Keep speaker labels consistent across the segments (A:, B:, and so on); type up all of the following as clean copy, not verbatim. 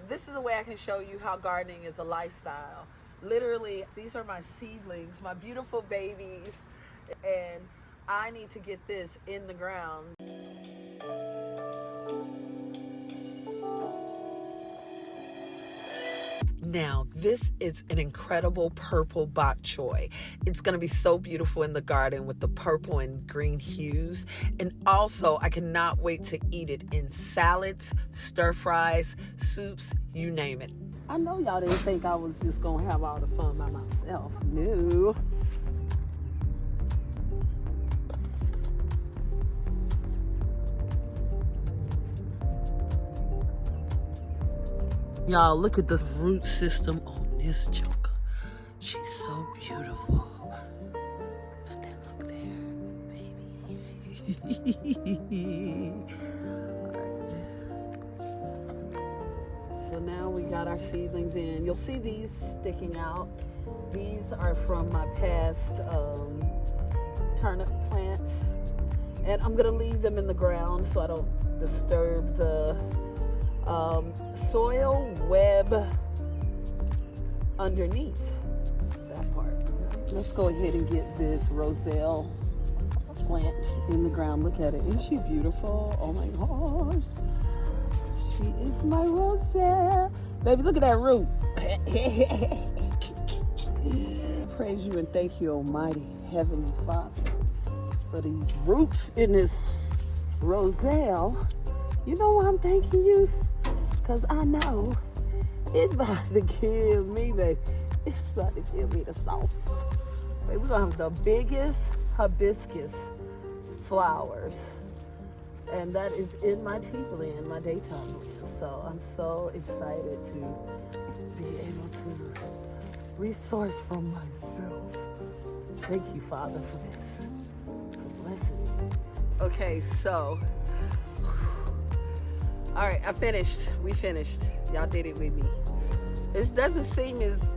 A: This is a way I can show you how gardening is a lifestyle. Literally, these are my seedlings, my beautiful babies, and I need to get this in the ground. Now, this is an incredible purple bok choy. It's going to be so beautiful in the garden with the purple and green hues. And also, I cannot wait to eat it in salads, stir fries, soups, you name it. I know y'all didn't think I was just going to have all the fun by myself. No. Y'all, look at the root system on this joker. She's so beautiful. And then look there, baby. Alright. So now we got our seedlings in. You'll see these sticking out. These are from my past turnip plants. And I'm gonna leave them in the ground so I don't disturb the soil web underneath that part. Let's go ahead and get this roselle plant in the ground. Look at it. Isn't she beautiful? Oh my gosh. She is my roselle. Baby, look at that root. Praise you and thank you, Almighty Heavenly Father, for these roots in this roselle. You know why I'm thanking you? Because I know it's about to give me, baby. It's about to give me the sauce. Baby, we're going to have the biggest hibiscus flowers. And that is in my tea blend, my daytime blend. So I'm so excited to be able to resource from myself. Thank you, Father, for this. For blessing me. Okay, so... all right, I finished. We finished. Y'all did it with me. This doesn't seem as,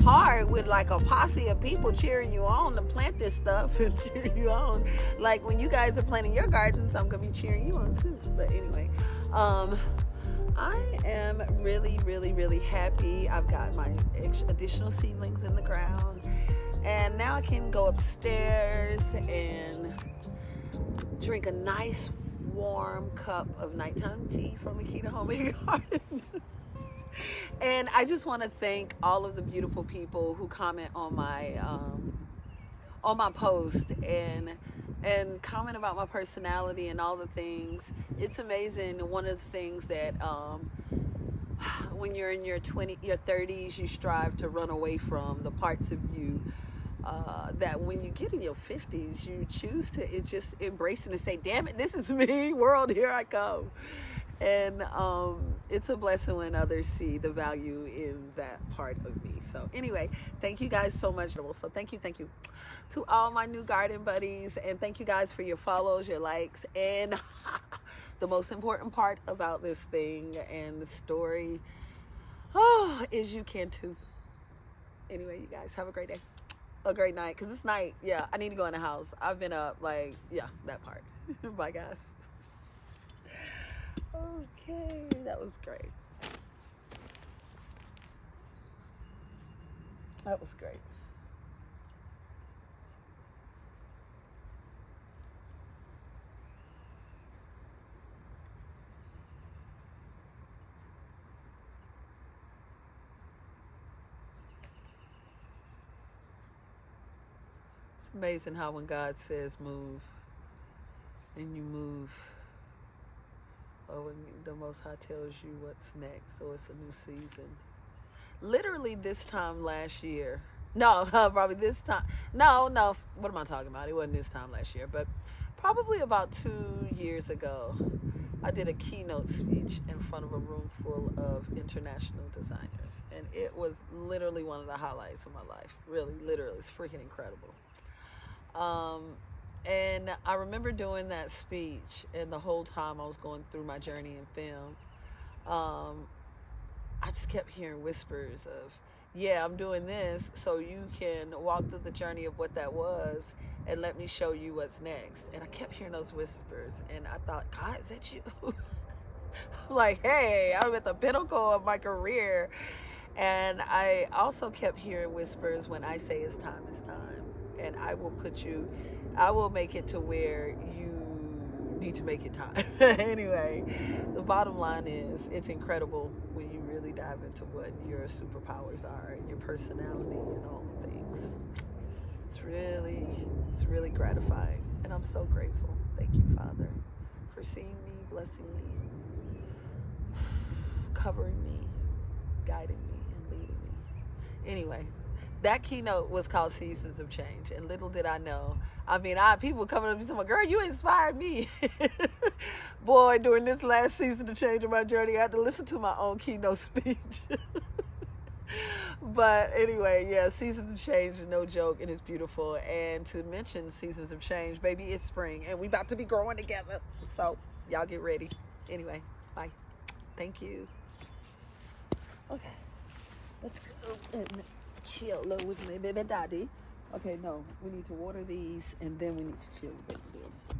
A: hard with like a posse of people cheering you on to plant this stuff and cheer you on. Like when you guys are planting your gardens, I'm going to be cheering you on too. But anyway, I am really, really, really happy. I've got my additional seedlings in the ground. And now I can go upstairs and drink a nice warm cup of nighttime tea from Makeda Homemade Garden. And I just want to thank all of the beautiful people who comment on my post and comment about my personality and all the things. It's amazing. One of the things that when you're in your 30s, you strive to run away from the parts of you that when you get in your 50s, you choose to just embrace it and say, damn it, this is me, world, here I come. And it's a blessing when others see the value in that part of me. So anyway, thank you guys so much. So thank you to all my new garden buddies. And thank you guys for your follows, your likes. And the most important part about this thing and the story is you can too. Anyway, you guys have a great day. A great night, because this night, I need to go in the house. I've been up, that part. Bye, guys. Okay, that was great. That was great. It's amazing how when God says move, and you move, or when the Most High tells you what's next, or it's a new season. Literally this time last year. No, probably this time. No, what am I talking about? It wasn't this time last year, but probably about 2 years ago, I did a keynote speech in front of a room full of international designers. And it was literally one of the highlights of my life. Really, literally. It's freaking incredible. And I remember doing that speech, and the whole time I was going through my journey in film, I just kept hearing whispers of, I'm doing this so you can walk through the journey of what that was and let me show you what's next. And I kept hearing those whispers, and I thought, God, is that you? Like, hey, I'm at the pinnacle of my career. And I also kept hearing whispers when I say it's time, it's time. And I will make it to where you need to make it time. Anyway, the bottom line is it's incredible when you really dive into what your superpowers are and your personality and all the things. It's really gratifying. And I'm so grateful. Thank you, Father, for seeing me, blessing me, covering me, guiding me, and leading me. Anyway, that keynote was called Seasons of Change. And little did I know. I mean, people coming up to me saying, girl, you inspired me. Boy, during this last season of Change in my journey, I had to listen to my own keynote speech. But anyway, yeah, Seasons of Change is no joke, and it's beautiful. And to mention Seasons of Change, baby, it's spring, and we about to be growing together. So y'all get ready. Anyway, bye. Thank you. Okay, let's go and chill with my baby daddy. Okay, no, we need to water these, and then we need to chill with baby daddy.